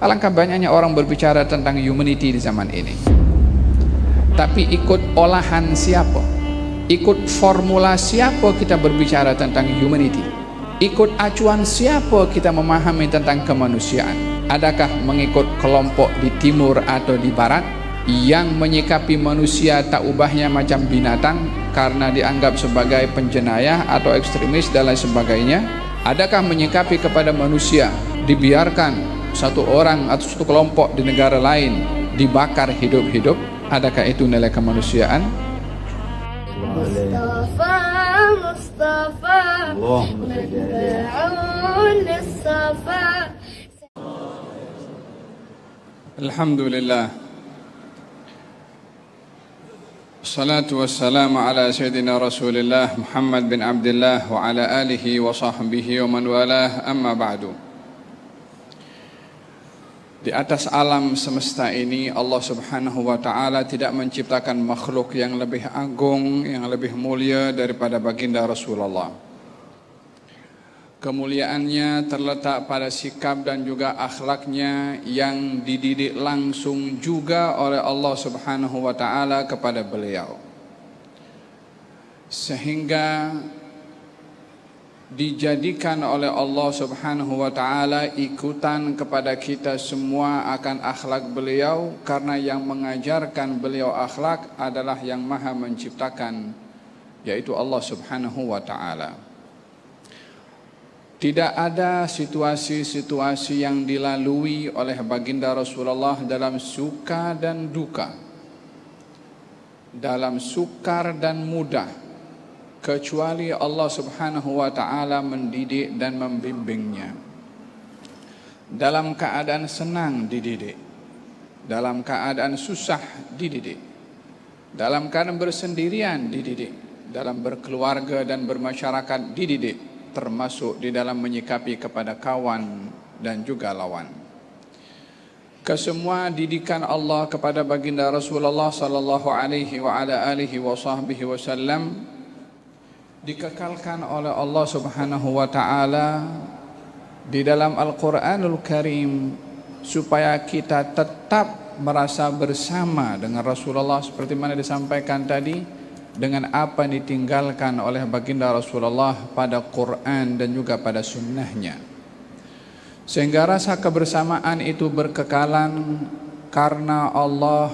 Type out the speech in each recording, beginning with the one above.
Alangkah banyaknya orang berbicara tentang humanity di zaman ini, tapi ikut olahan siapa? Ikut formula siapa kita berbicara tentang humanity? Ikut acuan siapa kita memahami tentang kemanusiaan? Adakah mengikut kelompok di timur atau di barat yang menyikapi manusia tak ubahnya macam binatang karena dianggap sebagai penjenayah atau ekstremis dan lain sebagainya? Adakah menyikapi kepada manusia dibiarkan satu orang atau satu kelompok di negara lain dibakar hidup-hidup? Adakah itu nilai kemanusiaan? Mustafa, Mustafa, Alhamdulillah, salatu wassalamu ala sayyidina Rasulillah Muhammad bin Abdullah wa ala alihi wa sahbihi wa man walah, amma ba'du. Di atas alam semesta ini Allah subhanahu wa ta'ala tidak menciptakan makhluk yang lebih agung, yang lebih mulia daripada baginda Rasulullah. Kemuliaannya terletak pada sikap dan juga akhlaknya yang dididik langsung juga oleh Allah subhanahu wa ta'ala kepada beliau, sehingga dijadikan oleh Allah subhanahu wa ta'ala ikutan kepada kita semua akan akhlak beliau, karena yang mengajarkan beliau akhlak adalah yang maha menciptakan, yaitu Allah subhanahu wa ta'ala. Tidak ada situasi-situasi yang dilalui oleh baginda Rasulullah dalam suka dan duka, dalam sukar dan mudah, kecuali Allah subhanahu wa ta'ala mendidik dan membimbingnya. Dalam keadaan senang dididik, dalam keadaan susah dididik, dalam keadaan bersendirian dididik, dalam berkeluarga dan bermasyarakat dididik, termasuk di dalam menyikapi kepada kawan dan juga lawan. Kesemua didikan Allah kepada baginda Rasulullah sallallahu alaihi wa ala alihi wa sahbihi wasallam dikekalkan oleh Allah subhanahu wa ta'ala di dalam Al-Quranul Karim, supaya kita tetap merasa bersama dengan Rasulullah seperti mana disampaikan tadi, dengan apa yang ditinggalkan oleh baginda Rasulullah pada Quran dan juga pada sunnahnya, sehingga rasa kebersamaan itu berkekalan karena Allah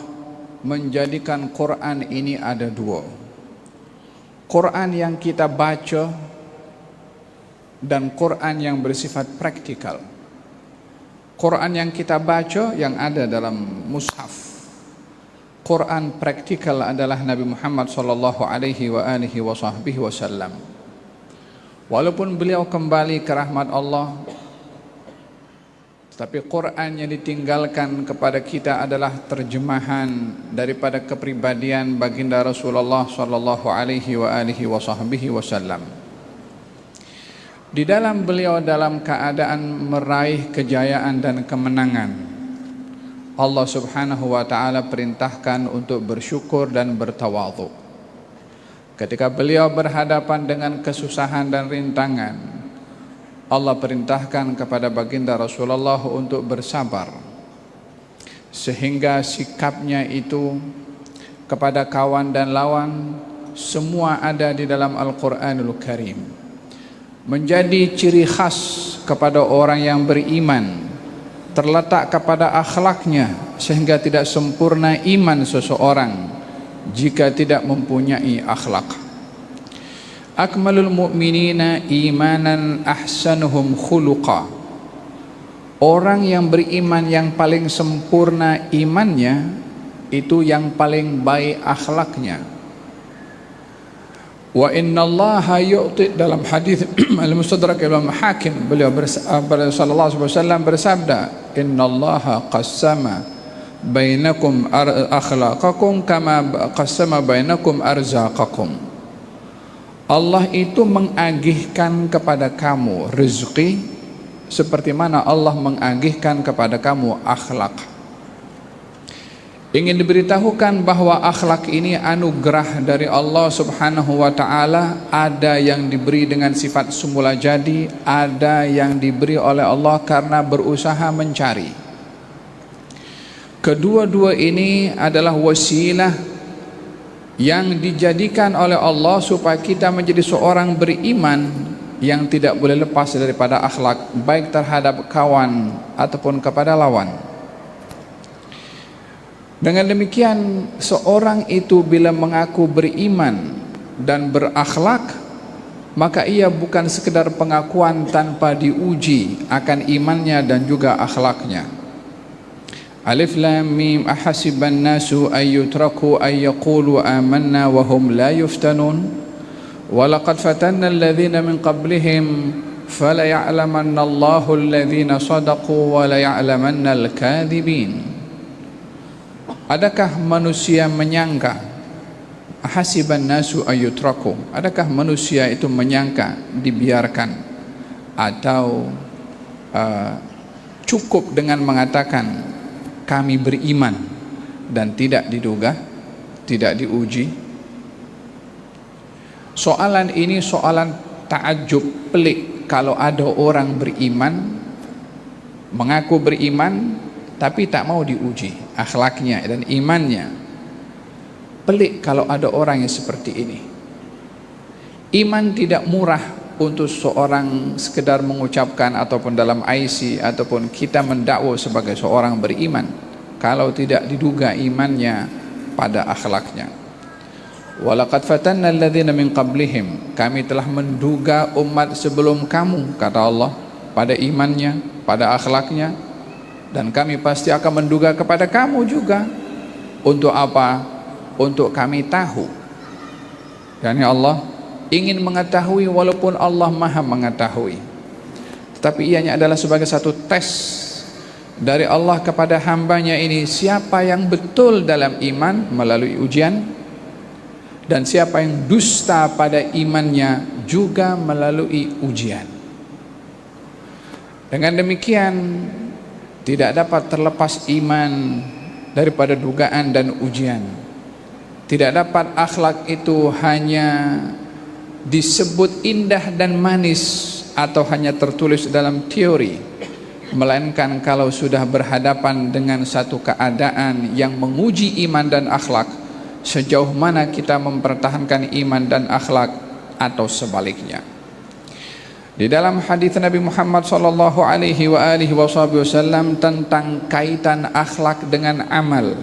menjadikan Quran ini ada dua. Quran yang kita baca dan Quran yang bersifat praktikal. Quran yang kita baca yang ada dalam mushaf. Quran praktikal adalah Nabi Muhammad sallallahu alaihi wa alihi wa sahbihi wasallam. Walaupun beliau kembali ke rahmat Allah, tapi Quran yang ditinggalkan kepada kita adalah terjemahan daripada kepribadian baginda Rasulullah sallallahu alaihi wa alihi wa sahbihi wasallam. Di dalam beliau dalam keadaan meraih kejayaan dan kemenangan, Allah subhanahu wa ta'ala perintahkan untuk bersyukur dan bertawadhu. Ketika beliau berhadapan dengan kesusahan dan rintangan, Allah perintahkan kepada baginda Rasulullah untuk bersabar, sehingga sikapnya itu kepada kawan dan lawan semua ada di dalam Al-Quranul Karim, menjadi ciri khas kepada orang yang beriman, terletak kepada akhlaknya, sehingga tidak sempurna iman seseorang jika tidak mempunyai akhlak. Akmalul mu'minina imanan ahsanuhum khuluqa. Orang yang beriman yang paling sempurna imannya itu yang paling baik akhlaknya. Wa innallaha yu'ti, dalam hadis al-Mustadrak Imam Hakim, beliau sallallahu alaihi wasallam bersabda, innallaha qassama bainakum akhlaqakum kama qassama bainakum arzaqakum. Allah itu mengagihkan kepada kamu rezeki seperti mana Allah mengagihkan kepada kamu akhlak. Ingin diberitahukan bahwa akhlak ini anugerah dari Allah subhanahu wa ta'ala. Ada yang diberi dengan sifat semula jadi, ada yang diberi oleh Allah karena berusaha mencari. Kedua-dua ini adalah wasilah yang dijadikan oleh Allah supaya kita menjadi seorang beriman yang tidak boleh lepas daripada akhlak, baik terhadap kawan ataupun kepada lawan. Dengan demikian, seorang itu bila mengaku beriman dan berakhlak, maka ia bukan sekedar pengakuan tanpa diuji akan imannya dan juga akhlaknya. Alif Lam Mim ahasiban nasu ay yutraku ay yaqulu amanna wa hum la yuftanun wa laqad fatanna alladhina min qablihim fala ya'lamanna Allahu alladhina sadaqu wa la ya'lamanna al-kadhibin. Adakah manusia menyangka, ahasiban nasu ay yutraku, adakah manusia itu menyangka dibiarkan, atau cukup dengan mengatakan kami beriman dan tidak diduga, tidak diuji? Soalan ini soalan takjub, pelik. Kalau ada orang beriman, mengaku beriman, tapi tak mau diuji akhlaknya dan imannya. Pelik kalau ada orang yang seperti ini. Iman tidak murah untuk seorang sekedar mengucapkan ataupun dalam IC ataupun kita mendakwa sebagai seorang beriman kalau tidak diduga imannya pada akhlaknya. Walaqad fatanna alladhina min qablihim, kami telah menduga umat sebelum kamu, kata Allah, pada imannya, pada akhlaknya, dan kami pasti akan menduga kepada kamu juga. Untuk apa? Untuk kami tahu. Yani Allah ingin mengetahui, walaupun Allah maha mengetahui, tetapi ianya adalah sebagai satu tes dari Allah kepada hambanya ini, siapa yang betul dalam iman melalui ujian, dan siapa yang dusta pada imannya juga melalui ujian. Dengan demikian tidak dapat terlepas iman daripada dugaan dan ujian. Tidak dapat akhlak itu hanya disebut indah dan manis atau hanya tertulis dalam teori, melainkan kalau sudah berhadapan dengan satu keadaan yang menguji iman dan akhlak, sejauh mana kita mempertahankan iman dan akhlak atau sebaliknya. Di dalam hadis Nabi Muhammad sallallahu alaihi wasallam tentang kaitan akhlak dengan amal,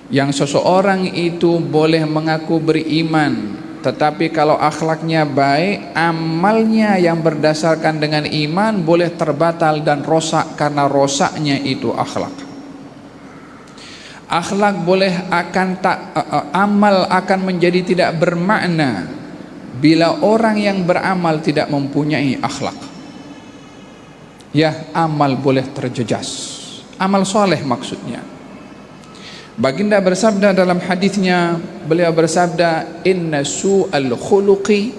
yang seseorang itu boleh mengaku beriman, tetapi kalau akhlaknya baik, amalnya yang berdasarkan dengan iman boleh terbatal dan rosak karena rosaknya itu akhlak. Akhlak boleh amal akan menjadi tidak bermakna bila orang yang beramal tidak mempunyai akhlak. Ya, amal boleh terjejas, amal soleh maksudnya. Baginda bersabda dalam hadisnya, beliau bersabda, inna su'al khuluqi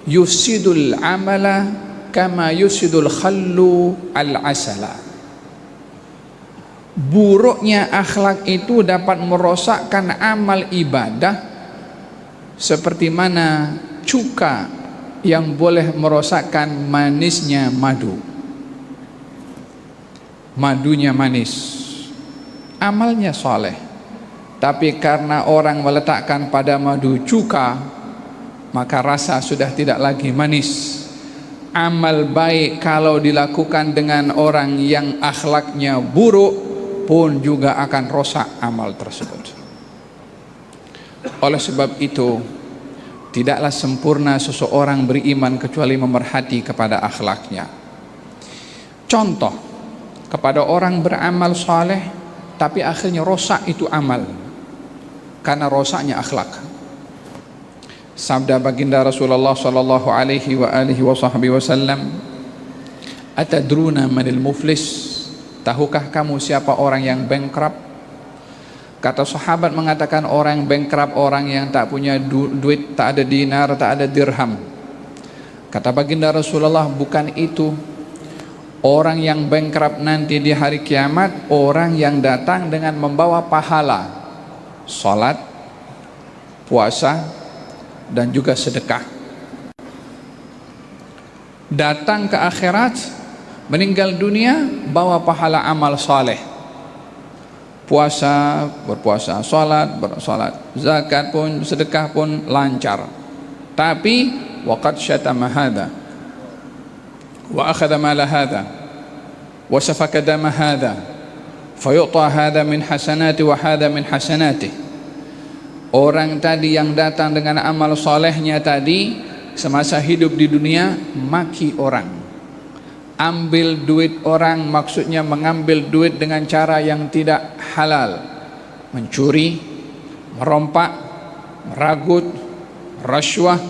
yusidul amala kama yusidul khallu al-asala. Buruknya akhlak itu dapat merosakkan amal ibadah seperti mana cuka yang boleh merosakkan manisnya madu. Madunya manis, amalnya soleh, tapi karena orang meletakkan pada madu cuka, maka rasa sudah tidak lagi manis. Amal baik kalau dilakukan dengan orang yang akhlaknya buruk pun juga akan rosak amal tersebut. Oleh sebab itu, tidaklah sempurna seseorang beriman kecuali memerhati kepada akhlaknya. Contoh, kepada orang beramal saleh tapi akhirnya rosak itu amal karena rosaknya akhlak. Sabda baginda Rasulullah sallallahu alaihi wasallam, atadruna manil muflis? Tahukah kamu siapa orang yang bankrupt? Kata sahabat mengatakan, orang yang bankrupt orang yang tak punya duit, tak ada dinar, tak ada dirham. Kata baginda Rasulullah, bukan itu. Orang yang bankrupt nanti di hari kiamat, orang yang datang dengan membawa pahala salat, puasa, dan juga sedekah. Datang ke akhirat, meninggal dunia, bawa pahala amal saleh. puasa, berpuasa, salat, bersalat, zakat pun, sedekah pun lancar. Tapi waqad syatama hadha wa akhadha mala hadha wa safaka dama hadha fayu'ta hadha min hasanati wa hadha min hasanati. Orang tadi yang datang dengan amal solehnya tadi semasa hidup di dunia maki orang, ambil duit orang, maksudnya mengambil duit dengan cara yang tidak halal, mencuri, merompak, meragut, rashwah,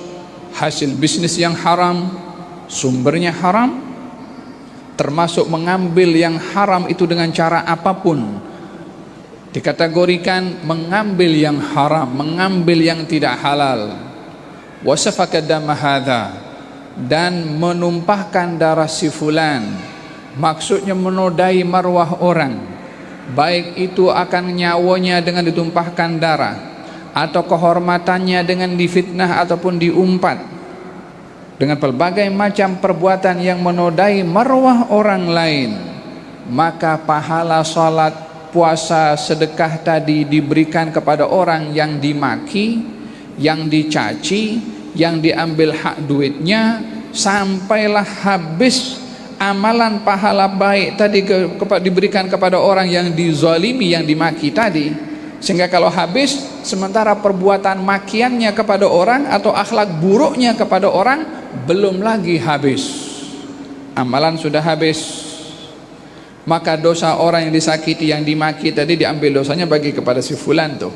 hasil bisnis yang haram, sumbernya haram, termasuk mengambil yang haram itu dengan cara apapun, dikategorikan mengambil yang haram, mengambil yang tidak halal. Wasafaka dama hadha, dan menumpahkan darah si fulan, maksudnya menodai marwah orang, baik itu akan nyawanya dengan ditumpahkan darah, atau kehormatannya dengan difitnah ataupun diumpat, dengan pelbagai macam perbuatan yang menodai marwah orang lain. Maka pahala salat, puasa, sedekah tadi diberikan kepada orang yang dimaki, yang dicaci, yang diambil hak duitnya, sampailah habis amalan pahala baik tadi diberikan kepada orang yang dizalimi, yang dimaki tadi. Sehingga kalau habis, sementara perbuatan makiannya kepada orang atau akhlak buruknya kepada orang belum lagi habis, amalan sudah habis. Maka dosa orang yang disakiti, yang dimaki tadi diambil dosanya bagi kepada si fulan tuh,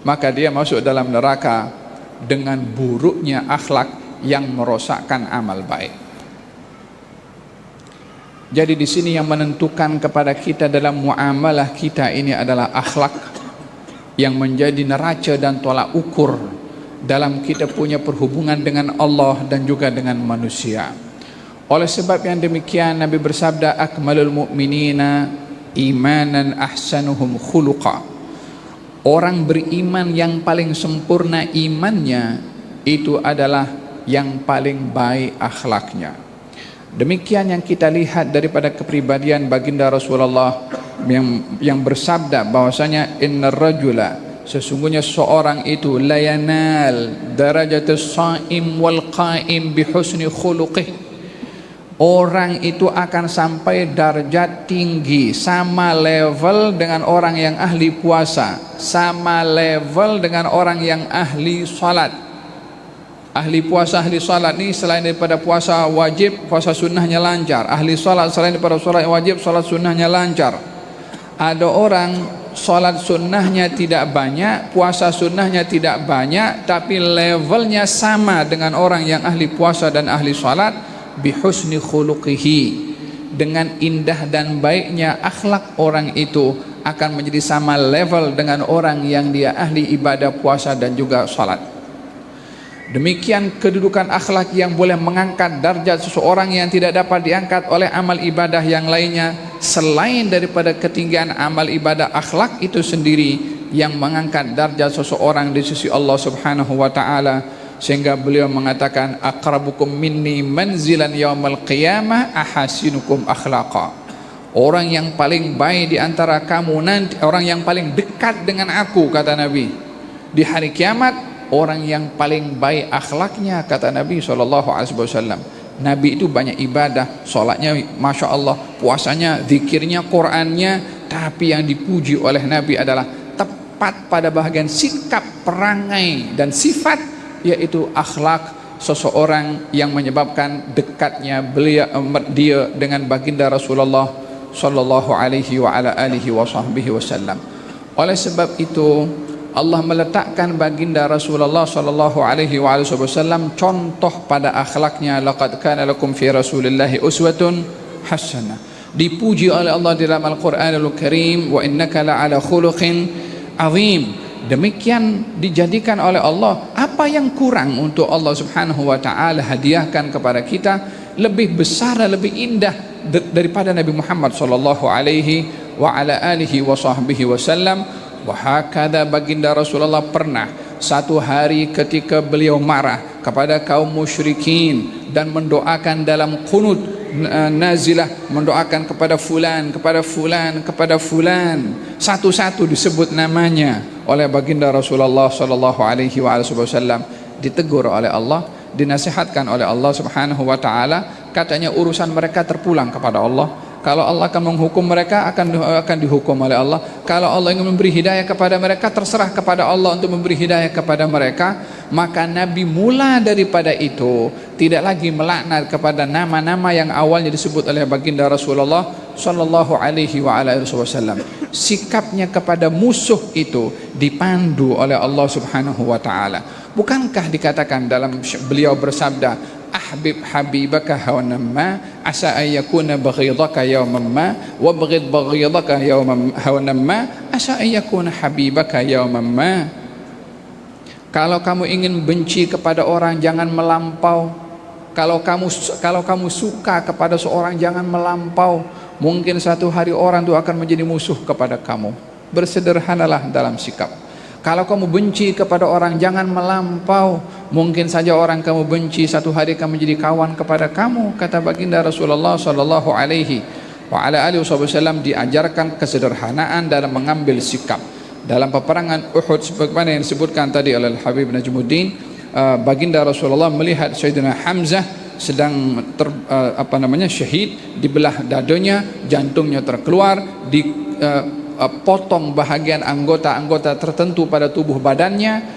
maka dia masuk dalam neraka dengan buruknya akhlak yang merosakkan amal baik. Jadi di sini yang menentukan kepada kita dalam muamalah kita ini adalah akhlak yang menjadi neraca dan tolak ukur dalam kita punya perhubungan dengan Allah dan juga dengan manusia. Oleh sebab yang demikian Nabi bersabda, akmalul mu'minina imanan ahsanuhum khuluqa. Orang beriman yang paling sempurna imannya itu adalah yang paling baik akhlaknya. Demikian yang kita lihat daripada kepribadian baginda Rasulullah yang bersabda bahwasanya innar rajula, sesungguhnya seorang itu la yanal darajatus shaim wal qaim bihusni khuluqih. Orang itu akan sampai darjat tinggi, sama level dengan orang yang ahli puasa, sama level dengan orang yang ahli salat. Ahli puasa, ahli salat ni selain daripada puasa wajib, puasa sunnahnya lancar. Ahli salat selain daripada salat wajib, salat sunnahnya lancar. Ada orang salat sunnahnya tidak banyak, puasa sunnahnya tidak banyak, tapi levelnya sama dengan orang yang ahli puasa dan ahli salat. Bihusni khuluqihi, dengan indah dan baiknya akhlak orang itu akan menjadi sama level dengan orang yang dia ahli ibadah puasa dan juga salat. Demikian kedudukan akhlak yang boleh mengangkat darjat seseorang yang tidak dapat diangkat oleh amal ibadah yang lainnya selain daripada ketinggian amal ibadah. Akhlak itu sendiri yang mengangkat darjat seseorang di sisi Allah Subhanahu wa taala. Sehingga beliau mengatakan, aqrabukum minni manzilan yaumal qiyamah ahasinukum akhlaqa. Orang yang paling baik di antara kamu nanti, orang yang paling dekat dengan aku, kata Nabi, di hari kiamat, orang yang paling baik akhlaknya, kata Nabi SAW. Nabi itu banyak ibadah, solatnya Masya Allah, puasanya, zikirnya, Qur'annya, tapi yang dipuji oleh Nabi adalah tepat pada bahagian sikap, perangai dan sifat, yaitu akhlak seseorang yang menyebabkan dekatnya dia dengan baginda Rasulullah sallallahu alaihi wa ala alihi wa sahbihi wasallam. Oleh sebab itu Allah meletakkan baginda Rasulullah sallallahu alaihi wa alihi wasallam contoh pada akhlaknya. Laqad kana lakum fi Rasulillahi uswatun hasanah. Dipuji oleh Allah dalam Al-Qur'anul Karim, wa innaka la'ala khuluqin azim. Demikian dijadikan oleh Allah. Apa yang kurang untuk Allah Subhanahu wa taala hadiahkan kepada kita lebih besar dan lebih indah daripada Nabi Muhammad sallallahu alaihi wa ala alihi wa sahbihi wasallam. Wa hakadha, baginda Rasulullah pernah satu hari ketika beliau marah kepada kaum musyrikin dan mendoakan dalam qunut, nazilah, mendoakan kepada fulan, kepada fulan, kepada fulan, satu-satu disebut namanya oleh baginda Rasulullah sallallahu alaihi wasallam. Ditegur oleh Allah, dinasihatkan oleh Allah Subhanahu wa taala, katanya urusan mereka terpulang kepada Allah. Kalau Allah akan menghukum mereka, akan dihukum oleh Allah. Kalau Allah ingin memberi hidayah kepada mereka, terserah kepada Allah untuk memberi hidayah kepada mereka. Maka Nabi mula daripada itu tidak lagi melaknat kepada nama-nama yang awalnya disebut oleh baginda Rasulullah sallallahu alaihi wasallam. Sikapnya kepada musuh itu dipandu oleh Allah Subhanahu wa taala. Bukankah dikatakan dalam beliau bersabda, ahbib habibaka hawanan ma asa ayyakuna baghidaka yawman ma wa baghid baghidaka yawman hawanan ma asa ayyakuna habibaka yawman ma. Kalau kamu ingin benci kepada orang, jangan melampau. Kalau kamu suka kepada seorang, jangan melampau. Mungkin satu hari orang itu akan menjadi musuh kepada kamu. Bersederhanalah dalam sikap. Kalau kamu benci kepada orang, jangan melampau. Mungkin saja orang kamu benci satu hari akan menjadi kawan kepada kamu. Kata baginda Rasulullah sallallahu alaihi wasallam, diajarkan kesederhanaan dalam mengambil sikap. Dalam peperangan Uhud, sebagaimana yang disebutkan tadi oleh Habib Najmuddin, baginda Rasulullah melihat Sayyidina Hamzah sedang syahid, dibelah dadanya, jantungnya terkeluar, potong bahagian anggota-anggota tertentu pada tubuh badannya.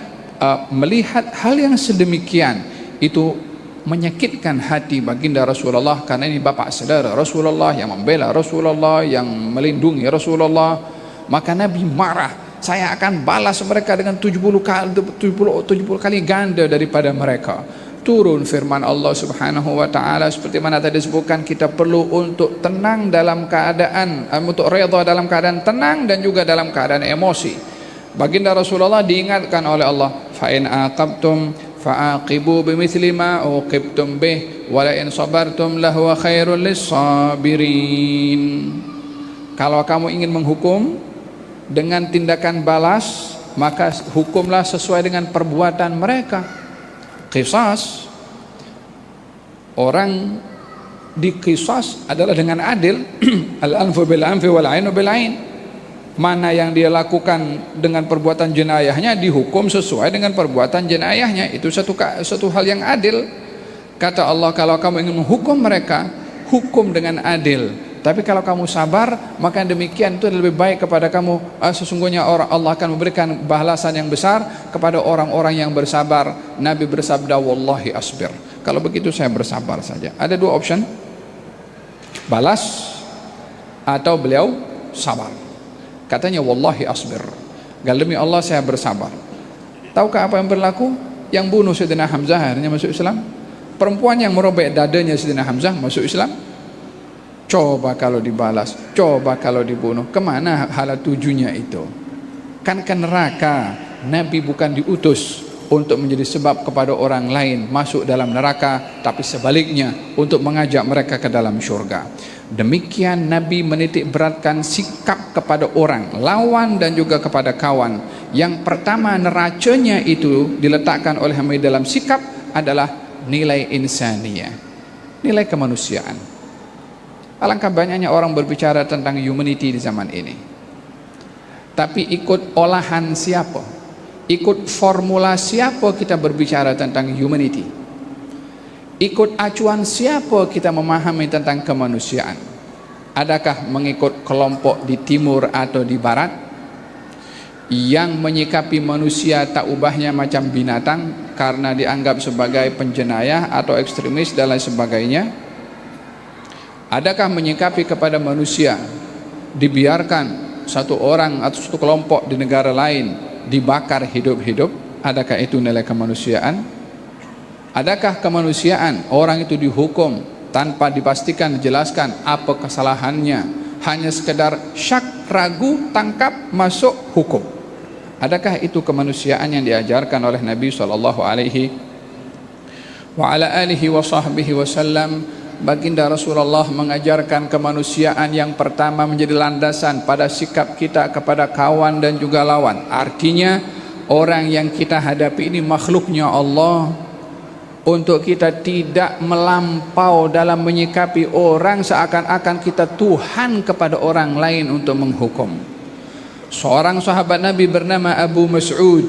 Melihat hal yang sedemikian itu menyakitkan hati baginda Rasulullah, karena ini bapak saudara Rasulullah yang membela Rasulullah, yang melindungi Rasulullah. Maka Nabi marah, saya akan balas mereka dengan 70 kali ganda daripada mereka. Turun firman Allah Subhanahu wa taala seperti mana tadi disebutkan, kita perlu untuk tenang dalam keadaan, untuk redha dalam keadaan tenang dan juga dalam keadaan emosi. Baginda Rasulullah diingatkan oleh Allah, fa in aqabtum fa'aqibu bimithli ma uqibtum bih wa la in sabartum lahu khairul lis-sabirin. Kalau kamu ingin menghukum dengan tindakan balas, maka hukumlah sesuai dengan perbuatan mereka. Qisas, orang diqisas adalah dengan adil. Al-anfu bil anfi wal ainu bil ain. Mana yang dia lakukan dengan perbuatan jenayahnya dihukum sesuai dengan perbuatan jenayahnya. Itu satu hal yang adil. Kata Allah, kalau kamu ingin menghukum mereka, hukum dengan adil. Tapi kalau kamu sabar, maka demikian itu lebih baik kepada kamu. Sesungguhnya Allah akan memberikan balasan yang besar kepada orang-orang yang bersabar. Nabi bersabda, wallahi asbir. Kalau begitu saya bersabar saja. Ada dua option, balas atau beliau sabar. Katanya wallahi asbir, demi Allah saya bersabar. Tahukah apa yang berlaku? Yang bunuh Sayyidina Hamzah akhirnya masuk Islam. Perempuan yang merobek dadanya Sayyidina Hamzah masuk Islam. Coba kalau dibalas, coba kalau dibunuh, kemana hala tujunya itu? Kan ke neraka. Nabi bukan diutus untuk menjadi sebab kepada orang lain masuk dalam neraka, tapi sebaliknya untuk mengajak mereka ke dalam syurga. Demikian Nabi menitik beratkan sikap kepada orang, lawan dan juga kepada kawan. Yang pertama neracanya itu diletakkan oleh Nabi dalam sikap adalah nilai insaniyah, nilai kemanusiaan. Alangkah banyaknya orang berbicara tentang humanity di zaman ini, tapi ikut olahan siapa? Ikut formula siapa kita berbicara tentang humanity? Ikut acuan siapa kita memahami tentang kemanusiaan? Adakah mengikut kelompok di timur atau di barat yang menyikapi manusia tak ubahnya macam binatang karena dianggap sebagai penjenayah atau ekstremis dan lain sebagainya? Adakah menyikapi kepada manusia dibiarkan satu orang atau satu kelompok di negara lain dibakar hidup-hidup? Adakah itu nilai kemanusiaan? Adakah kemanusiaan orang itu dihukum tanpa dipastikan, dijelaskan apa kesalahannya, hanya sekedar syak, ragu, tangkap, masuk, hukum? Adakah itu kemanusiaan yang diajarkan oleh Nabi sallallahu alaihi wasallam? Baginda Rasulullah mengajarkan kemanusiaan yang pertama menjadi landasan pada sikap kita kepada kawan dan juga lawan. Artinya orang yang kita hadapi ini makhluknya Allah, untuk kita tidak melampau dalam menyikapi orang seakan-akan kita Tuhan kepada orang lain untuk menghukum. Seorang sahabat Nabi bernama Abu Mas'ud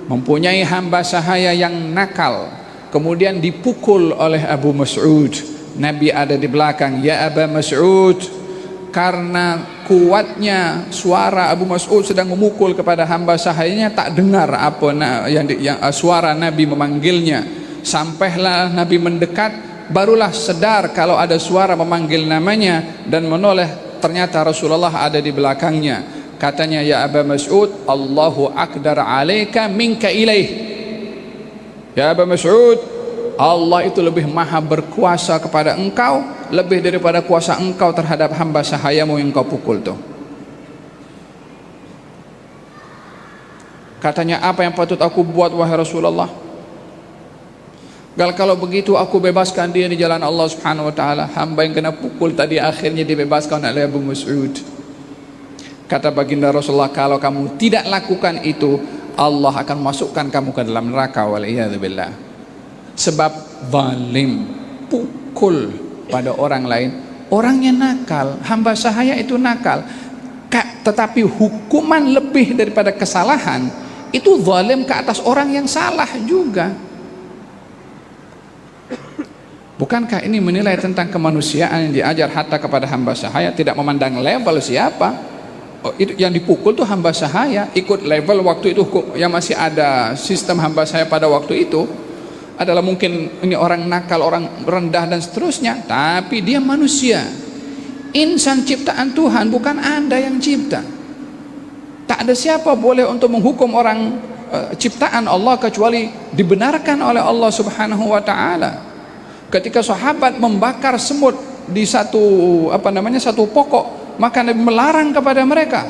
mempunyai hamba sahaya yang nakal, kemudian dipukul oleh Abu Mas'ud. Nabi ada di belakang, "Ya Abu Mas'ud." Karena kuatnya suara Abu Mas'ud sedang memukul kepada hamba sahayanya, tak dengar apa yang suara Nabi memanggilnya. Sampailah Nabi mendekat, barulah sadar kalau ada suara memanggil namanya, dan menoleh, ternyata Rasulullah ada di belakangnya. Katanya, "Ya Abu Mas'ud, Allahu aqdar alaika minka ilaih." Ya Abu Mas'ud, Allah itu lebih maha berkuasa kepada engkau, lebih daripada kuasa engkau terhadap hamba sahayamu yang kau pukul tuh. Katanya, "Apa yang patut aku buat wahai Rasulullah?" Kalau begitu aku bebaskan dia di jalan Allah Subhanahu wa taala. Hamba yang kena pukul tadi akhirnya dibebaskan oleh Abu Mas'ud. Kata baginda Rasulullah, "Kalau kamu tidak lakukan itu, Allah akan masukkan kamu ke dalam neraka, waliyadzubillah." Sebab zalim, pukul pada orang lain, orangnya nakal, hamba sahaya itu nakal. Tetapi hukuman lebih daripada kesalahan itu zalim ke atas orang yang salah juga. Bukankah ini menilai tentang kemanusiaan yang diajar hatta kepada hamba sahaya, tidak memandang level siapa? Itu yang dipukul tuh hamba sahaya, ikut level waktu itu yang masih ada sistem hamba sahaya pada waktu itu adalah mungkin ini orang nakal, orang rendah dan seterusnya, tapi dia manusia, insan ciptaan Tuhan, bukan Anda yang cipta. Tak ada siapa boleh untuk menghukum orang ciptaan Allah kecuali dibenarkan oleh Allah Subhanahu wa taala. Ketika sahabat membakar semut di satu pokok, maka Nabi melarang kepada mereka.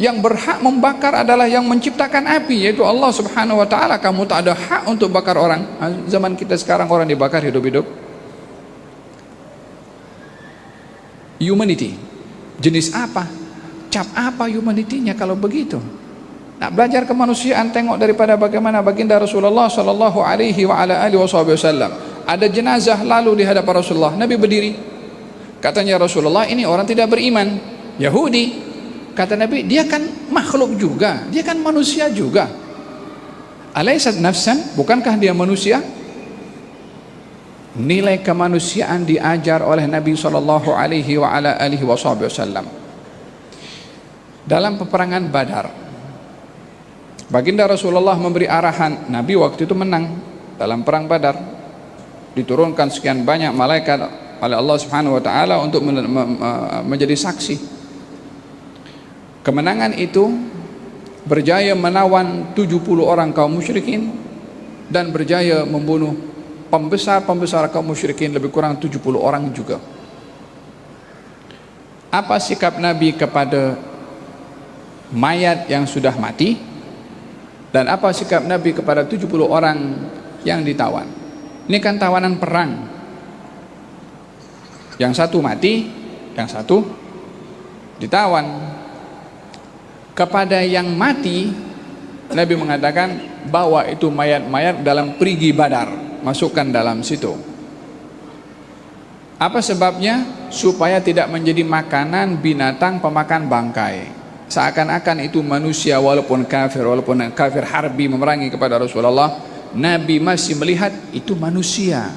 Yang berhak membakar adalah yang menciptakan api, yaitu Allah Subhanahu wa taala. Kamu tak ada hak untuk bakar orang. Zaman kita sekarang orang dibakar hidup-hidup. Humanity, jenis apa? Cap apa humanity-nya kalau begitu? Nak belajar kemanusiaan, tengok daripada bagaimana baginda Rasulullah sallallahu alaihi wasallam. Ada jenazah lalu di hadapan Rasulullah, Nabi berdiri. Katanya Rasulullah, "Ini orang tidak beriman, Yahudi." Kata Nabi, "Dia kan makhluk juga, dia kan manusia juga. Alaysat nafsan, bukankah dia manusia?" Nilai kemanusiaan diajar oleh Nabi sallallahu alaihi wasallam. Dalam peperangan Badar, baginda Rasulullah memberi arahan. Nabi waktu itu menang dalam perang Badar. Diturunkan sekian banyak malaikat oleh Allah Subhanahu wa taala untuk menjadi saksi. Kemenangan itu berjaya menawan 70 orang kaum musyrikin dan berjaya membunuh pembesar kaum musyrikin lebih kurang 70 orang juga. Apa sikap Nabi kepada mayat yang sudah mati, dan apa sikap Nabi kepada 70 orang yang ditawan? Ini kan tawanan perang. Yang satu mati, yang satu ditawan. Kepada yang mati, Nabi mengatakan, bawa itu mayat-mayat dalam perigi Badar, masukkan dalam situ. Apa sebabnya? Supaya tidak menjadi makanan binatang pemakan bangkai. Seakan-akan itu manusia, walaupun kafir harbi memerangi kepada Rasulullah, Nabi masih melihat itu manusia,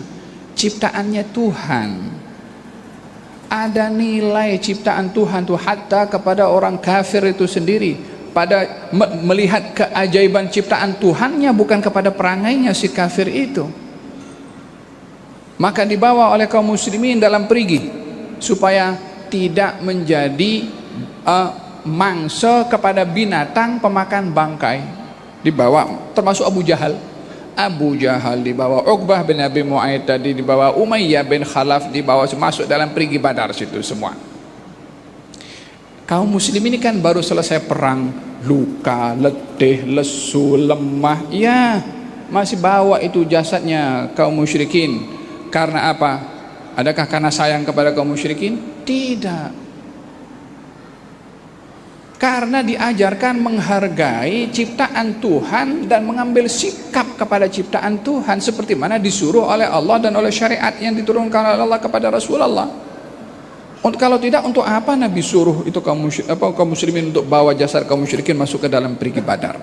ciptaannya Tuhan. Ada nilai ciptaan Tuhan tuh hatta kepada orang kafir itu sendiri. Pada melihat keajaiban ciptaan Tuhannya, bukan kepada perangainya si kafir itu. Maka dibawa oleh kaum muslimin dalam perigi supaya tidak menjadi mangsa kepada binatang pemakan bangkai. Dibawa termasuk Abu Jahal dibawa, Uqbah bin Abi Mu'ayyid tadi dibawa, Umayyah bin Khalaf dibawa, masuk dalam perigi Badar situ semua. Kaum muslim ini kan baru selesai perang, luka, letih, lesu, lemah, ya masih bawa itu jasadnya kaum musyrikin. Karena apa? Adakah karena sayang kepada kaum musyrikin? Tidak. Karena diajarkan menghargai ciptaan Tuhan dan mengambil sikap kepada ciptaan Tuhan seperti mana disuruh oleh Allah dan oleh syariat yang diturunkan oleh Allah kepada Rasulullah. Kalau tidak, untuk apa Nabi suruh itu kaum muslimin untuk bawa jasad kaum musyrikin masuk ke dalam perigi Badar?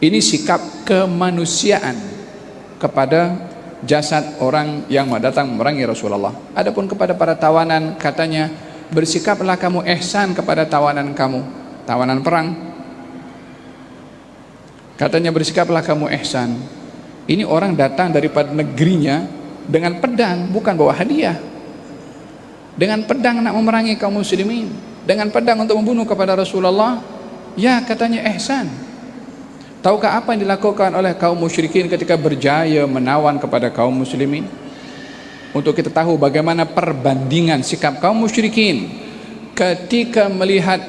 Ini sikap kemanusiaan kepada jasad orang yang datang memerangi Rasulullah. Adapun kepada para tawanan, katanya bersikaplah kamu ihsan kepada tawanan kamu, tawanan perang. Katanya bersikaplah kamu ihsan. Ini orang datang daripada negerinya dengan pedang, bukan bawa hadiah. Dengan pedang nak memerangi kaum muslimin, dengan pedang untuk membunuh kepada Rasulullah. Ya, katanya ihsan. Tahukah apa yang dilakukan oleh kaum musyrikin ketika berjaya menawan kepada kaum muslimin? Untuk kita tahu bagaimana perbandingan sikap kaum musyrikin ketika melihat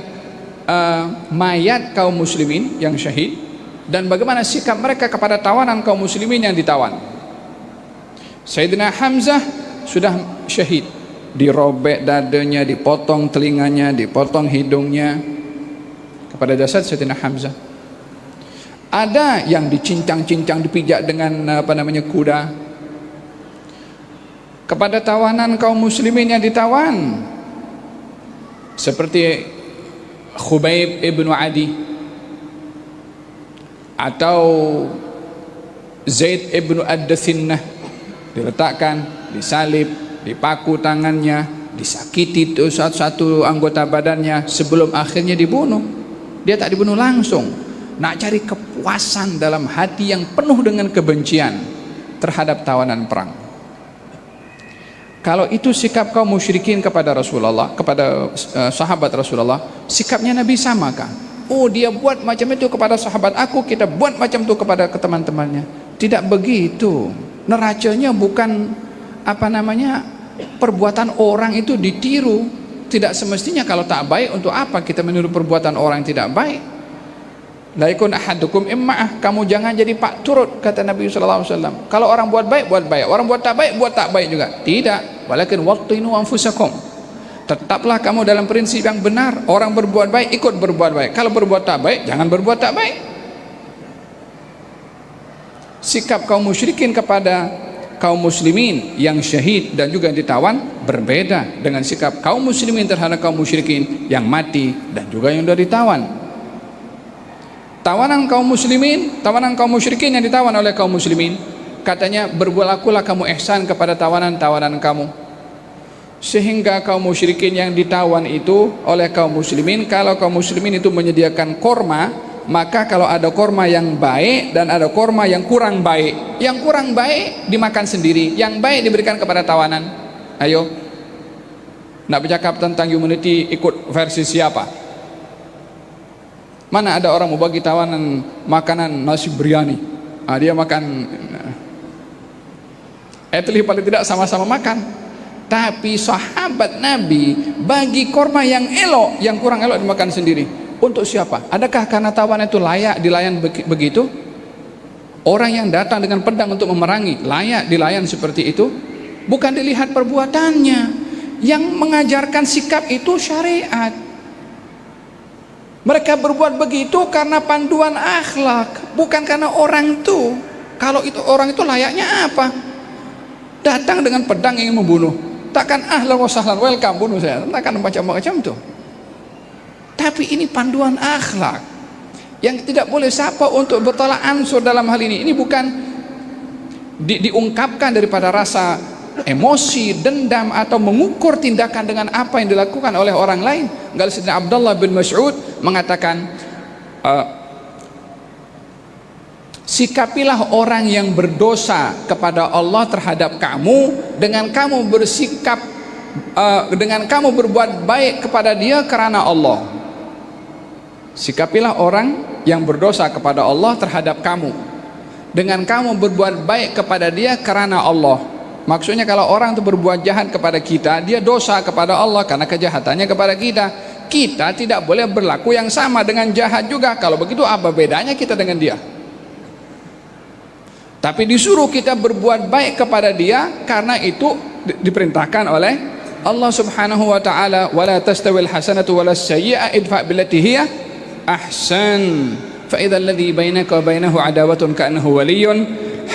mayat kaum muslimin yang syahid, dan bagaimana sikap mereka kepada tawanan kaum muslimin yang ditawan. Sayyidina Hamzah sudah syahid, dirobek dadanya, dipotong telinganya, dipotong hidungnya. Kepada jasad Sayyidina Hamzah ada yang dicincang-cincang, dipijak dengan kuda. Kepada tawanan kaum muslimin yang ditawan seperti Khubayb ibnu Adi atau Zaid ibnu Ad-Dathinnah, diletakkan, disalib, dipaku tangannya, disakiti itu satu-satu anggota badannya sebelum akhirnya dibunuh. Dia tak dibunuh langsung, nak cari kepuasan dalam hati yang penuh dengan kebencian terhadap tawanan perang. Kalau itu sikap kaum musyrikin kepada Rasulullah, kepada sahabat Rasulullah, sikapnya Nabi samakah? Oh, dia buat macam itu kepada sahabat aku, kita buat macam itu kepada teman-temannya. Tidak begitu. Neracanya bukan perbuatan orang itu ditiru. Tidak semestinya. Kalau tak baik, untuk apa kita meniru perbuatan orang yang tidak baik? La yakun ahadukum imma'ah, kamu jangan jadi pak turut, kata Nabi sallallahu alaihi wasallam. Kalau orang buat baik, buat baik. Orang buat tak baik juga. Tidak. Walakin wattinu anfusakum. Tetaplah kamu dalam prinsip yang benar. Orang berbuat baik, ikut berbuat baik. Kalau berbuat tak baik, jangan berbuat tak baik. Sikap kaum musyrikin kepada kaum muslimin yang syahid dan juga yang ditawan berbeda dengan sikap kaum muslimin terhadap kaum musyrikin yang mati dan juga yang sudah ditawan. Tawanan kaum muslimin, tawanan kaum musyrikin yang ditawan oleh kaum muslimin, katanya berlakulah kamu ihsan kepada tawanan-tawanan kamu. Sehingga kaum musyrikin yang ditawan itu oleh kaum muslimin, kalau kaum muslimin itu menyediakan korma, maka kalau ada korma yang baik dan ada korma yang kurang baik, yang kurang baik dimakan sendiri, yang baik diberikan kepada tawanan. Ayo, nak bercakap tentang humanity, ikut versi siapa? Mana ada orang mau bagi tawanan makanan nasi biryani, dia makan, paling tidak sama-sama makan. Tapi sahabat Nabi bagi korma yang elok, yang kurang elok dimakan sendiri. Untuk siapa? Adakah karena tawanan itu layak dilayan begitu? Orang yang datang dengan pedang untuk memerangi layak dilayan seperti itu? Bukan dilihat perbuatannya. Yang mengajarkan sikap itu syariat. Mereka berbuat begitu karena panduan akhlak, bukan karena orang itu. Kalau itu orang itu layaknya apa? Datang dengan pedang ingin membunuh, takkan ahlan wa sahlan, welcome, bunuh saya, takkan macam-macam itu. Tapi ini panduan akhlak yang tidak boleh siapa untuk bertolak ansur dalam hal ini. Ini bukan diungkapkan daripada rasa emosi, dendam, atau mengukur tindakan dengan apa yang dilakukan oleh orang lain. Kalau Sayyidina Abdullah bin Mas'ud mengatakan, sikapilah orang yang berdosa kepada Allah terhadap kamu dengan kamu bersikap, dengan kamu berbuat baik kepada dia karena Allah. Sikapilah orang yang berdosa kepada Allah terhadap kamu dengan kamu berbuat baik kepada dia karena Allah. Maksudnya kalau orang itu berbuat jahat kepada kita, dia dosa kepada Allah karena kejahatannya kepada kita. Kita tidak boleh berlaku yang sama dengan jahat juga. Kalau begitu apa bedanya kita dengan dia? Tapi disuruh kita berbuat baik kepada dia karena itu diperintahkan oleh Allah Subhanahu wa taala, wala tastawil hasanatu walas sayyi'ah idfa' billati hiya ahsan fa idzal ladzi bainaka wa bainahu adawatun ka'annahu waliyyun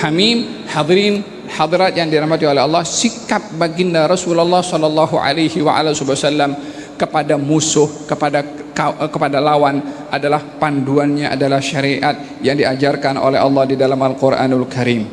hamim. Hadirin hadirat yang dirahmati oleh Allah, sikap baginda Rasulullah sallallahu alaihi wa ala wasallam kepada musuh, kepada lawan adalah panduannya, adalah syariat yang diajarkan oleh Allah di dalam Al-Qur'anul Karim.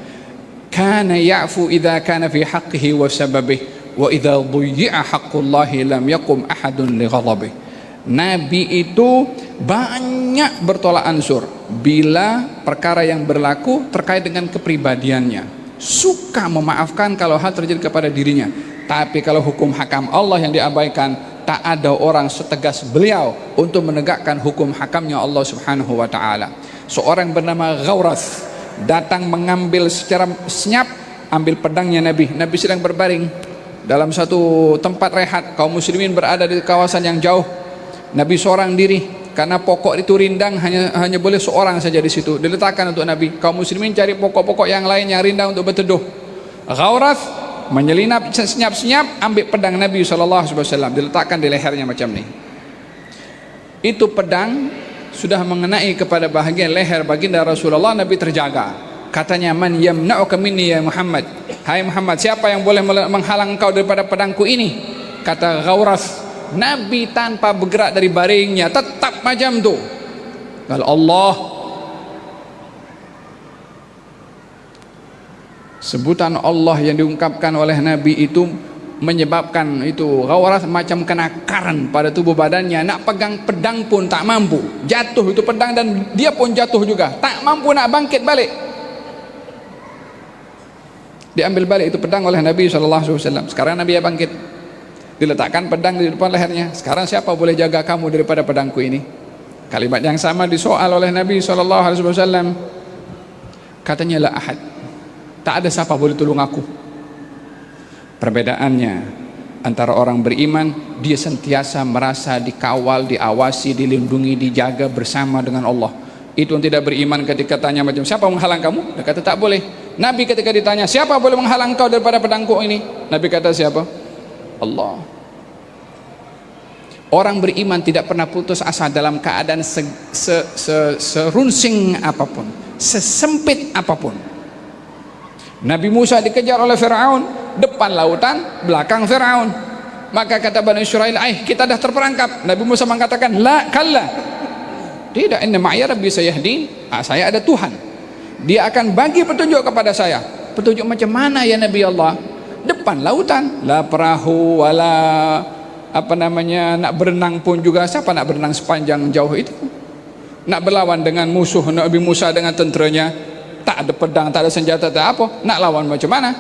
Kana ya'fu idza kana fi haqqihi wa sababihi wa idza dhuyyi'a haqqullahi lam yaqum ahadun li ghadabihi. Nabi itu banyak bertolak ansur bila perkara yang berlaku terkait dengan kepribadiannya, suka memaafkan kalau hal terjadi kepada dirinya. Tapi kalau hukum hakam Allah yang diabaikan, tak ada orang setegas beliau untuk menegakkan hukum hakamnya Allah Subhanahu wa taala. Seorang bernama Ghawras datang mengambil secara senyap, ambil pedangnya Nabi. Nabi sedang berbaring dalam satu tempat rehat, kaum muslimin berada di kawasan yang jauh. Nabi seorang diri, karena pokok itu rindang, hanya boleh seorang saja di situ, diletakkan untuk Nabi. Kaum muslimin cari pokok-pokok yang lain yang rindang untuk berteduh. Ghawras menyelinap senyap-senyap, ambil pedang Nabi SAW, diletakkan di lehernya macam ni. Itu pedang sudah mengenai kepada bahagian leher baginda Rasulullah. Nabi terjaga. Katanya, man yamna'uka minni ya Muhammad, hai Muhammad, siapa yang boleh menghalang engkau daripada pedangku ini? Kata Ghawras, Nabi tanpa bergerak dari baringnya, tetap macam tu. Kalau Allah, sebutan Allah yang diungkapkan oleh Nabi itu menyebabkan itu Ghawras macam kena karan pada tubuh badannya. Nak pegang pedang pun tak mampu, jatuh itu pedang dan dia pun jatuh juga, tak mampu nak bangkit balik. Diambil balik itu pedang oleh Nabi SAW. Sekarang Nabi ya bangkit, diletakkan pedang di depan lehernya. Sekarang siapa boleh jaga kamu daripada pedangku ini? Kalimat yang sama disoal oleh Nabi SAW. Katanya, la ahad, tak ada siapa boleh tolong aku. Perbedaannya antara orang beriman, dia sentiasa merasa dikawal, diawasi, dilindungi, dijaga bersama dengan Allah. Itu yang tidak beriman ketika tanya macam, siapa menghalang kamu? Dia kata tak boleh. Nabi ketika ditanya, siapa boleh menghalang kau daripada pedangku ini? Nabi kata, siapa? Allah. Orang beriman tidak pernah putus asa dalam keadaan serunsing apapun, sesempit apapun. Nabi Musa dikejar oleh Fir'aun, depan lautan, belakang Fir'aun. Maka kata Bani Israel, kita dah terperangkap. Nabi Musa mengatakan, la kalla, tidak, inna ma'ya rabbi sayahdin, saya ada Tuhan, dia akan bagi petunjuk kepada saya. Petunjuk macam mana ya Nabi Allah? Depan lautan, la perahu wala nak berenang pun juga. Siapa nak berenang sepanjang jauh itu? Nak berlawan dengan musuh Nabi Musa dengan tenteranya, tak ada pedang, tak ada senjata, tak apa, nak lawan macam mana?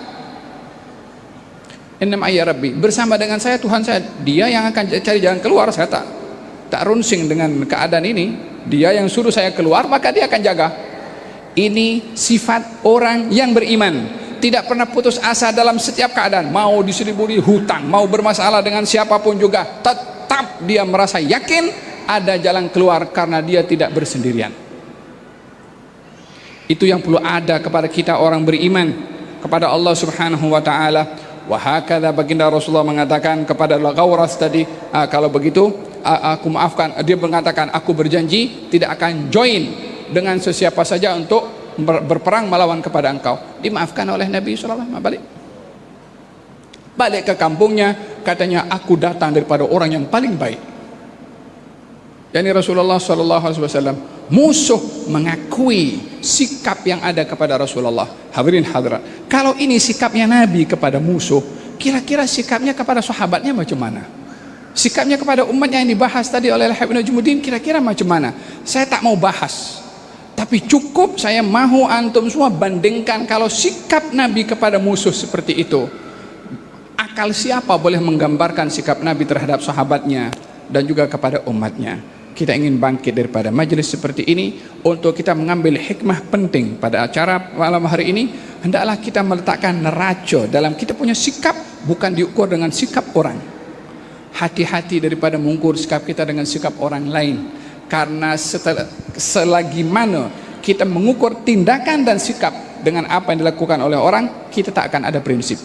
Inna ma'ya rabbi, bersama dengan saya Tuhan saya, dia yang akan cari jalan keluar. Saya tak runsing dengan keadaan ini, dia yang suruh saya keluar, maka dia akan jaga. Ini sifat orang yang beriman, tidak pernah putus asa dalam setiap keadaan. Mau diseliburi hutang, mau bermasalah dengan siapapun juga, tetap dia merasa yakin ada jalan keluar karena dia tidak bersendirian. Itu yang perlu ada kepada kita orang beriman kepada Allah Subhanahu wa taala. Wa hakadha, baginda Rasulullah mengatakan kepada Ghawras tadi, kalau begitu aku maafkan. Dia mengatakan, aku berjanji tidak akan join dengan sesiapa saja untuk berperang melawan kepada engkau. Dimaafkan oleh Nabi SAW. Balik ke kampungnya, katanya, aku datang daripada orang yang paling baik, yakni Rasulullah SAW. Musuh mengakui sikap yang ada kepada Rasulullah. Hadirin hadirat, kalau ini sikapnya Nabi kepada musuh, kira-kira sikapnya kepada sahabatnya macam mana? Sikapnya kepada umat yang dibahas tadi oleh Habib Najmuddin kira-kira macam mana? Saya tak mau bahas, tapi cukup saya mahu antum semua bandingkan. Kalau sikap Nabi kepada musuh seperti itu, akal siapa boleh menggambarkan sikap Nabi terhadap sahabatnya dan juga kepada umatnya? Kita ingin bangkit daripada majelis seperti ini untuk kita mengambil hikmah penting pada acara malam hari ini. Hendaklah kita meletakkan neraca dalam kita punya sikap, bukan diukur dengan sikap orang. Hati-hati daripada mengukur sikap kita dengan sikap orang lain, karena selagi mana kita mengukur tindakan dan sikap dengan apa yang dilakukan oleh orang, kita tak akan ada prinsip.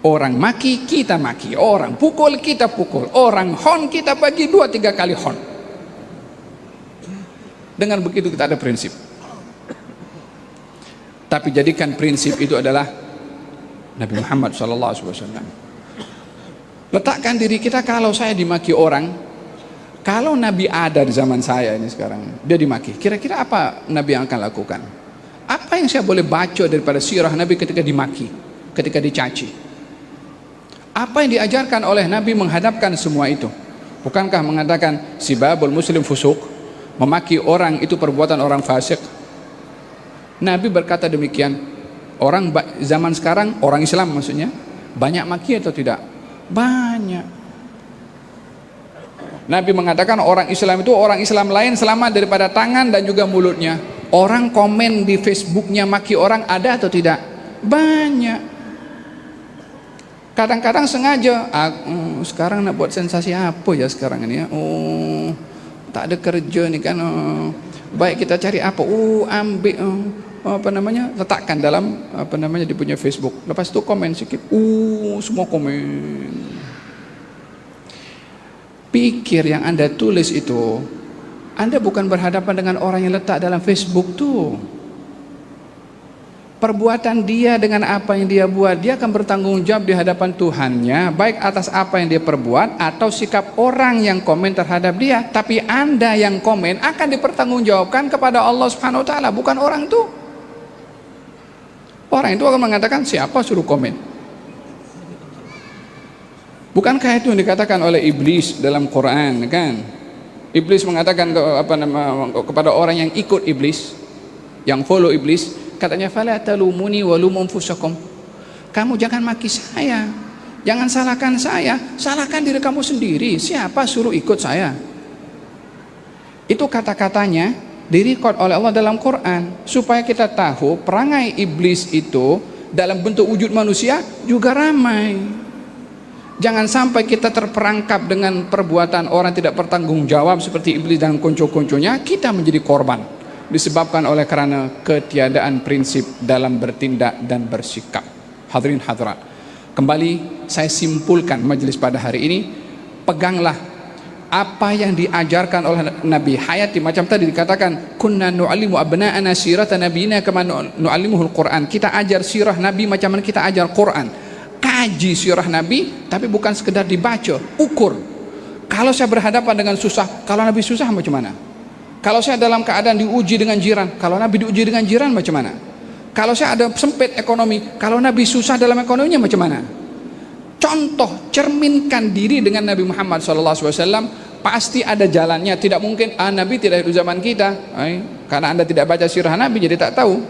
Orang maki, kita maki. Orang pukul, kita pukul. Orang hon, kita bagi 2-3 kali hon. Dengan begitu kita ada prinsip. Tapi jadikan prinsip itu adalah Nabi Muhammad SAW. Letakkan diri kita, kalau saya dimaki orang, kalau Nabi ada di zaman saya ini sekarang, dia dimaki, kira-kira apa Nabi yang akan lakukan? Apa yang saya boleh baca daripada sirah Nabi ketika dimaki, ketika dicaci? Apa yang diajarkan oleh Nabi menghadapkan semua itu? Bukankah mengatakan sibabul muslim fusuk, memaki orang itu perbuatan orang fasik? Nabi berkata demikian. Orang zaman sekarang, orang Islam maksudnya, banyak maki atau tidak? Banyak. Nabi mengatakan orang Islam itu, orang Islam lain selamat daripada tangan dan juga mulutnya. Orang komen di Facebooknya maki orang ada atau tidak? Banyak. Kadang-kadang sengaja, sekarang nak buat sensasi apa ya sekarang ini ya? Oh, tak ada kerja nih kan. Baik, kita cari apa? Ambil letakkan dalam dia punya Facebook. Lepas itu komen sikit. Semua komen. Pikir yang Anda tulis itu, Anda bukan berhadapan dengan orang yang letak dalam Facebook tuh. Perbuatan dia dengan apa yang dia buat, dia akan bertanggung jawab di hadapan Tuhannya, baik atas apa yang dia perbuat atau sikap orang yang komen terhadap dia. Tapi Anda yang komen akan dipertanggungjawabkan kepada Allah Subhanahu wa taala, bukan orang itu. Orang itu akan mengatakan, siapa suruh komen? Bukankah itu yang dikatakan oleh iblis dalam Quran, kan? Iblis mengatakan kepada orang yang ikut iblis, yang follow iblis, katanya, fala talumuni walumu anfusakum. Kamu jangan maki saya, jangan salahkan saya, salahkan diri kamu sendiri. Siapa suruh ikut saya? Itu kata-katanya direkod oleh Allah dalam Quran, supaya kita tahu perangai iblis itu dalam bentuk wujud manusia juga ramai. Jangan sampai kita terperangkap dengan perbuatan orang tidak bertanggung jawab seperti iblis dan konco-konconya, kita menjadi korban disebabkan oleh karena ketiadaan prinsip dalam bertindak dan bersikap. Hadirin hadirat, kembali saya simpulkan majelis pada hari ini, peganglah apa yang diajarkan oleh Nabi. Hayati, macam tadi dikatakan, kunna nu'allimu abna'ana sirata nabiyina kama nu'allimuhul Quran. Kita ajar sirah Nabi macam mana kita ajar Quran. Kaji sirah Nabi, tapi bukan sekedar dibaca, ukur. Kalau saya berhadapan dengan susah, kalau Nabi susah macam mana? Kalau saya dalam keadaan diuji dengan jiran, kalau Nabi diuji dengan jiran macam mana? Kalau saya ada sempit ekonomi, kalau Nabi susah dalam ekonominya macam mana? Contoh, cerminkan diri dengan Nabi Muhammad SAW, pasti ada jalannya. Tidak mungkin Nabi tidak hidup zaman kita. Karena Anda tidak baca sirah Nabi jadi tak tahu.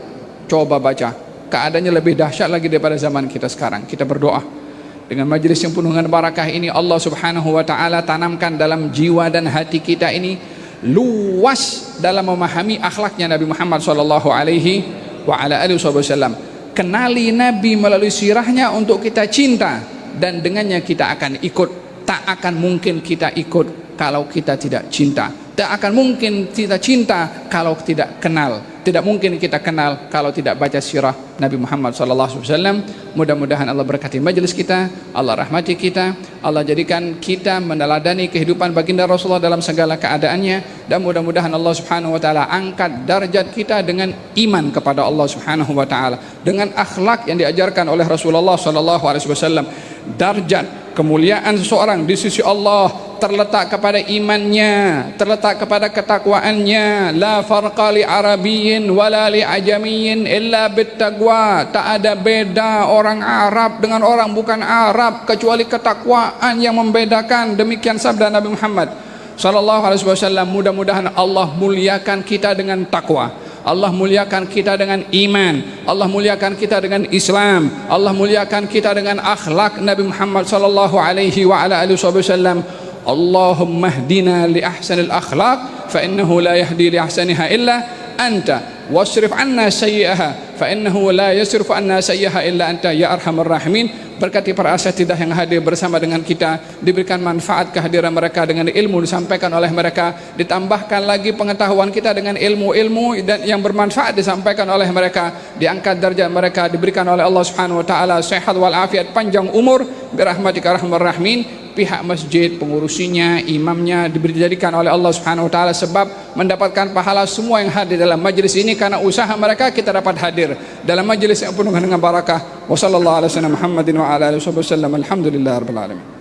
Coba baca, keadaannya lebih dahsyat lagi daripada zaman kita sekarang. Kita berdoa dengan majelis yang penuh dengan barakah ini, Allah Subhanahu wa taala tanamkan dalam jiwa dan hati kita ini luas dalam memahami akhlaknya Nabi Muhammad sallallahu alaihi wa ala alihi wasallam. Kenali Nabi melalui sirahnya untuk kita cinta, dan dengannya kita akan ikut. Tak akan mungkin kita ikut kalau kita tidak cinta. Tak akan mungkin kita cinta kalau tidak kenal. Tidak mungkin kita kenal kalau tidak baca sirah Nabi Muhammad SAW. Mudah-mudahan Allah berkati majelis kita, Allah rahmati kita, Allah jadikan kita meneladani kehidupan baginda Rasulullah dalam segala keadaannya, dan mudah-mudahan Allah Subhanahu wa taala angkat darjat kita dengan iman kepada Allah Subhanahu wa taala, dengan akhlak yang diajarkan oleh Rasulullah SAW. Darjat kemuliaan seseorang di sisi Allah terletak kepada imannya, terletak kepada ketakwaannya. La farqa li arabiyyin wala li ajamiyyin illa bittaqwa. Tak ada beda orang Arab dengan orang bukan Arab kecuali ketakwaan yang membedakan. Demikian sabda Nabi Muhammad sallallahu alaihi wasallam. Mudah-mudahan Allah muliakan kita dengan takwa, Allah muliakan kita dengan iman, Allah muliakan kita dengan Islam, Allah muliakan kita dengan akhlak Nabi Muhammad sallallahu alaihi wa ala alihi wasallam. Allahumma hdina li ahsanil akhlaq fa innahu la yahdi li ahsaniha illa anta, wasrif anna sayyi'aha fa innahu la yasrifu anna sayyi'aha illa anta ya arhamar rahimin. berkati para asatidzah yang hadir bersama dengan kita, diberikan manfaat kehadiran mereka dengan ilmu disampaikan oleh mereka, ditambahkan lagi pengetahuan kita dengan ilmu-ilmu dan yang bermanfaat disampaikan oleh mereka, diangkat derajat mereka, diberikan oleh Allah Subhanahu wa taala sehat wal afiat, panjang umur birahmatika arhamar rahimin. Pihak masjid, pengurusinya, imamnya dijadikan oleh Allah Subhanahu wa taala sebab mendapatkan pahala semua yang hadir dalam majlis ini, karena usaha mereka kita dapat hadir dalam majlis yang penuh dengan barakah. Wassallallahu ala sayyidina Muhammadin wa ala alihi wasallam. Alhamdulillahirabbil alamin.